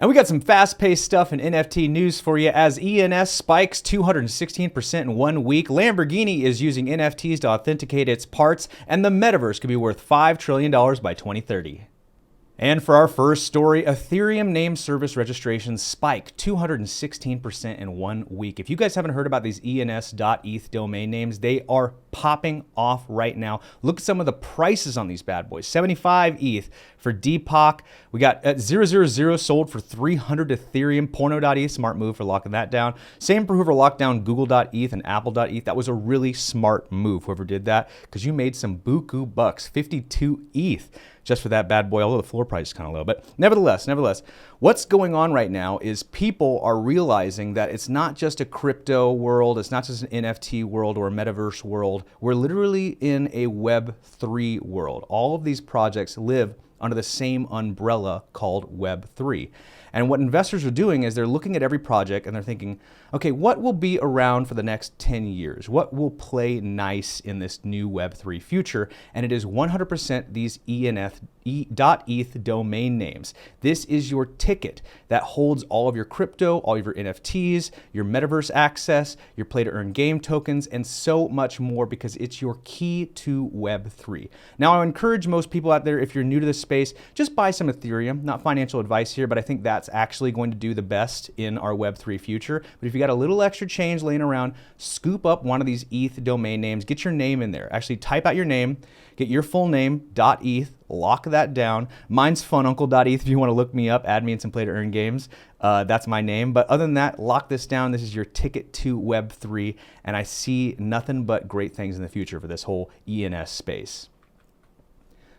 And we got some fast-paced stuff in NFT news for you as ENS spikes 216% in 1 week. Lamborghini is using NFTs to authenticate its parts, and the Metaverse could be worth $5 trillion by 2030. And for our first story, Ethereum name service registrations spike 216% in 1 week. If you guys haven't heard about these ENS.ETH domain names, they are popping off right now. Look at some of the prices on these bad boys. 75 ETH for Deepak. We got 000 sold for 300 Ethereum. Porno.eth, smart move for locking that down. Same for whoever locked down Google.eth and Apple.eth. That was a really smart move, whoever did that, because you made some buku bucks, 52 ETH. Just for that bad boy, although the floor price is kind of low. But nevertheless, what's going on right now is people are realizing that it's not just a crypto world, it's not just an NFT world or a metaverse world. We're literally in a Web3 world. All of these projects live under the same umbrella called Web3. And what investors are doing is they're looking at every project and they're thinking, okay, what will be around for the next 10 years? What will play nice in this new Web3 future? And it is 100% these ETH domain names. This is your ticket that holds all of your crypto, all of your NFTs, your metaverse access, your play to earn game tokens, and so much more, because it's your key to Web3. Now, I encourage most people out there, if you're new to this space, just buy some Ethereum. Not financial advice here, but I think that's actually going to do the best in our Web3 future. But if you got a little extra change laying around, scoop up one of these ETH domain names, get your name in there. Actually type out your name, get your full name, .eth, lock that down. Mine's fununcle.eth if you want to look me up, add me in some play to earn games. That's my name. But other than that, lock this down. This is your ticket to Web3, and I see nothing but great things in the future for this whole ENS space.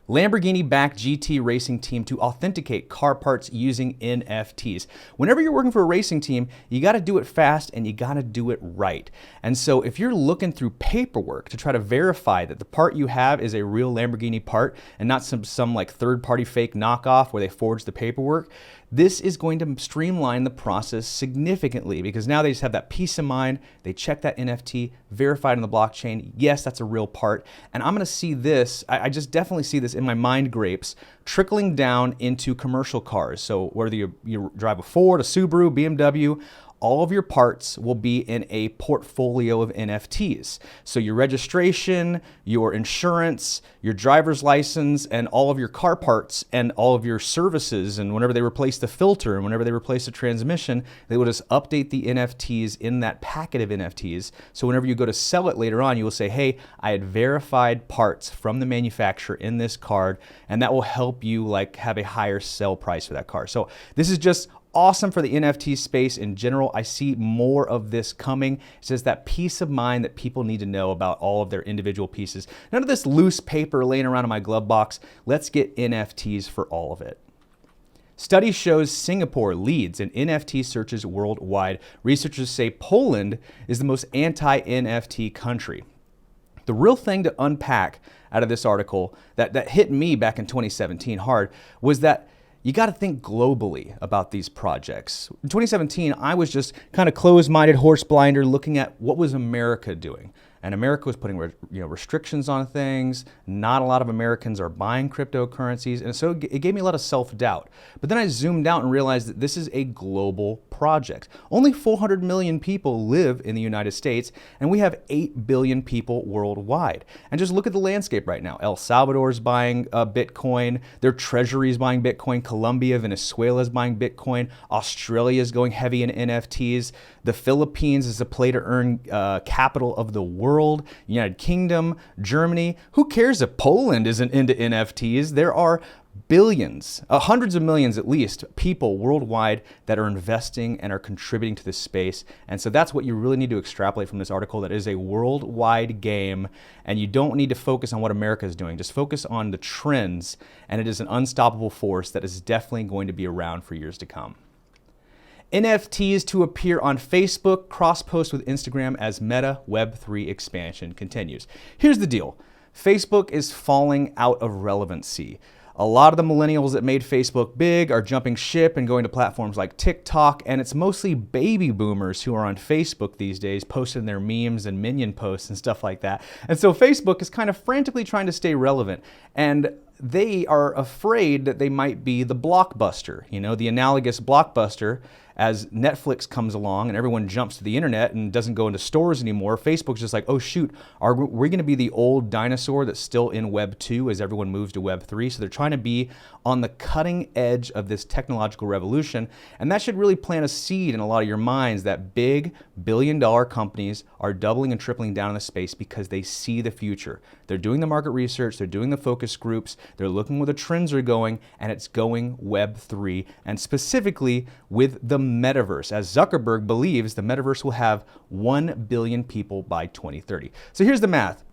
Lamborghini-backed GT racing team to authenticate car parts using NFTs. Whenever you're working for a racing team, you got to do it fast and you got to do it right. And so if you're looking through paperwork to try to verify that the part you have is a real Lamborghini part and not some like third-party fake knockoff where they forged the paperwork, this is going to streamline the process significantly, because now they just have that peace of mind. They check that NFT, verified on the blockchain. Yes, that's a real part. And I'm going to see this, I just definitely see this in my mind grapes, trickling down into commercial cars. So whether you drive a Ford, a Subaru, BMW, all of your parts will be in a portfolio of NFTs. So your registration, your insurance, your driver's license, and all of your car parts and all of your services, and whenever they replace the filter and whenever they replace the transmission, they will just update the NFTs in that packet of NFTs. So whenever you go to sell it later on, you will say, hey, I had verified parts from the manufacturer in this card, and that will help you like have a higher sell price for that car. So this is just awesome for the NFT space in general. I see more of this coming. It's just that peace of mind that people need to know about all of their individual pieces. None of this loose paper laying around in my glove box. Let's get NFTs for all of it. Study shows Singapore leads in NFT searches worldwide. Researchers say Poland is the most anti-NFT country. The real thing to unpack out of this article that hit me back in 2017 hard was that you got to think globally about these projects. In 2017, I was just kind of closed-minded, horse blinder, looking at what was America doing. And America was putting restrictions on things. Not a lot of Americans are buying cryptocurrencies. And so it gave me a lot of self-doubt. But then I zoomed out and realized that this is a global project. Only 400 million people live in the United States, and we have 8 billion people worldwide. And just look at the landscape right now. El Salvador is buying Bitcoin. Their treasury is buying Bitcoin. Colombia, Venezuela is buying Bitcoin. Australia is going heavy in NFTs. The Philippines is a play-to-earn capital of the world. United Kingdom, Germany. Who cares if Poland isn't into NFTs? There are billions, hundreds of millions at least, people worldwide that are investing and are contributing to this space. And so that's what you really need to extrapolate from this article, that is a worldwide game, and you don't need to focus on what America is doing. Just focus on the trends, and it is an unstoppable force that is definitely going to be around for years to come. NFTs to appear on Facebook, cross-post with Instagram as Meta Web3 expansion continues. Here's the deal. Facebook is falling out of relevancy. A lot of the millennials that made Facebook big are jumping ship and going to platforms like TikTok, and it's mostly baby boomers who are on Facebook these days, posting their memes and minion posts and stuff like that. And so Facebook is kind of frantically trying to stay relevant. And they are afraid that they might be the blockbuster, the analogous blockbuster. As Netflix comes along and everyone jumps to the internet and doesn't go into stores anymore, Facebook's just like, oh shoot, are we going to be the old dinosaur that's still in Web 2 as everyone moves to Web 3? So they're trying to be on the cutting edge of this technological revolution. And that should really plant a seed in a lot of your minds that big billion-dollar companies are doubling and tripling down in the space because they see the future. They're doing the market research, they're doing the focus groups, they're looking where the trends are going, and it's going Web 3, and specifically with the Metaverse, as Zuckerberg believes the Metaverse will have 1 billion people by 2030. So here's the math.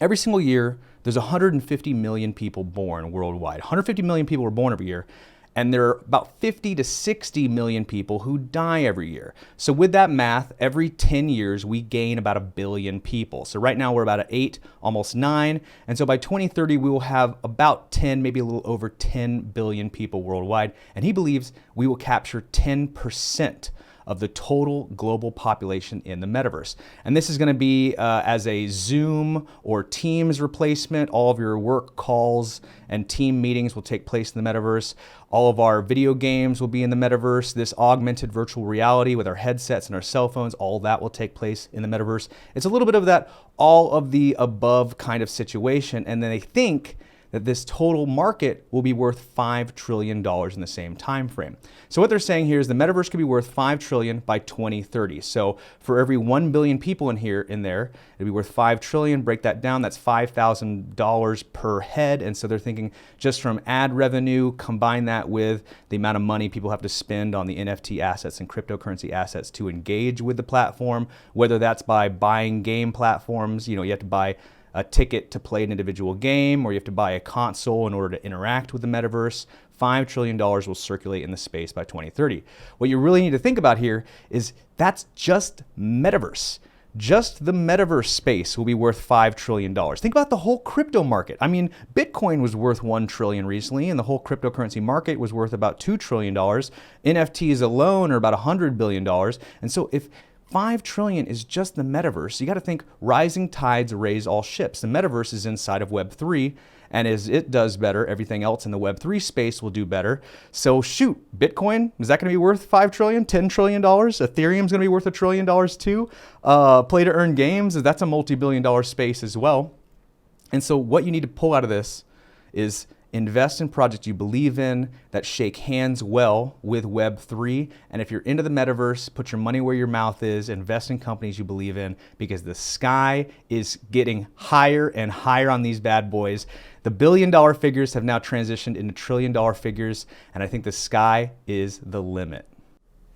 Every single year, there's 150 million people born worldwide. 150 million people are born every year, and there are about 50 to 60 million people who die every year. So with that math, every 10 years, we gain about 1 billion people. So right now we're about at 8, almost 9. And so by 2030, we will have about 10, maybe a little over 10 billion people worldwide. And he believes we will capture 10% of the total global population in the metaverse. And this is going to be as a Zoom or Teams replacement. All of your work calls and team meetings will take place in the metaverse. All of our video games will be in the metaverse. This augmented virtual reality with our headsets and our cell phones, all that will take place in the metaverse. It's a little bit of that all of the above kind of situation. And then they think that this total market will be worth $5 trillion in the same time frame. So what they're saying here is the metaverse could be worth $5 trillion by 2030. So for every 1 billion people in there, it'd be worth $5 trillion. Break that down, that's $5,000 per head. And so they're thinking just from ad revenue, combine that with the amount of money people have to spend on the NFT assets and cryptocurrency assets to engage with the platform, whether that's by buying game platforms, you have to buy a ticket to play an individual game, or you have to buy a console in order to interact with the metaverse. $5 trillion will circulate in the space by 2030. What you really need to think about here is that's just metaverse. Just the metaverse space will be worth $5 trillion. Think about the whole crypto market. I mean, Bitcoin was worth $1 trillion recently, and the whole cryptocurrency market was worth about $2 trillion. NFTs alone are about $100 billion. And so if $5 trillion is just the metaverse, you got to think rising tides raise all ships. The metaverse is inside of Web 3, and as it does better, everything else in the Web 3 space will do better. So shoot, Bitcoin, is that going to be worth $5 trillion, $10 trillion? Ethereum's going to be worth $1 trillion too. Play to earn games, that's a multi-billion-dollar space as well. And so what you need to pull out of this is invest in projects you believe in that shake hands well with Web 3. And if you're into the metaverse, put your money where your mouth is, invest in companies you believe in, because the sky is getting higher and higher on these bad boys. The billion-dollar figures have now transitioned into trillion-dollar figures, and I think the sky is the limit.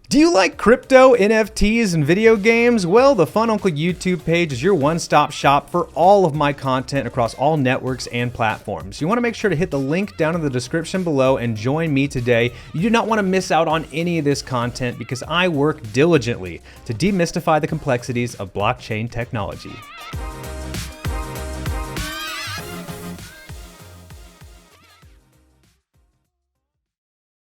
Do you like crypto, NFTs, and video games? Well, the Fun Uncle YouTube page is your one-stop shop for all of my content across all networks and platforms. You want to make sure to hit the link down in the description below and join me today. You do not want to miss out on any of this content because I work diligently to demystify the complexities of blockchain technology.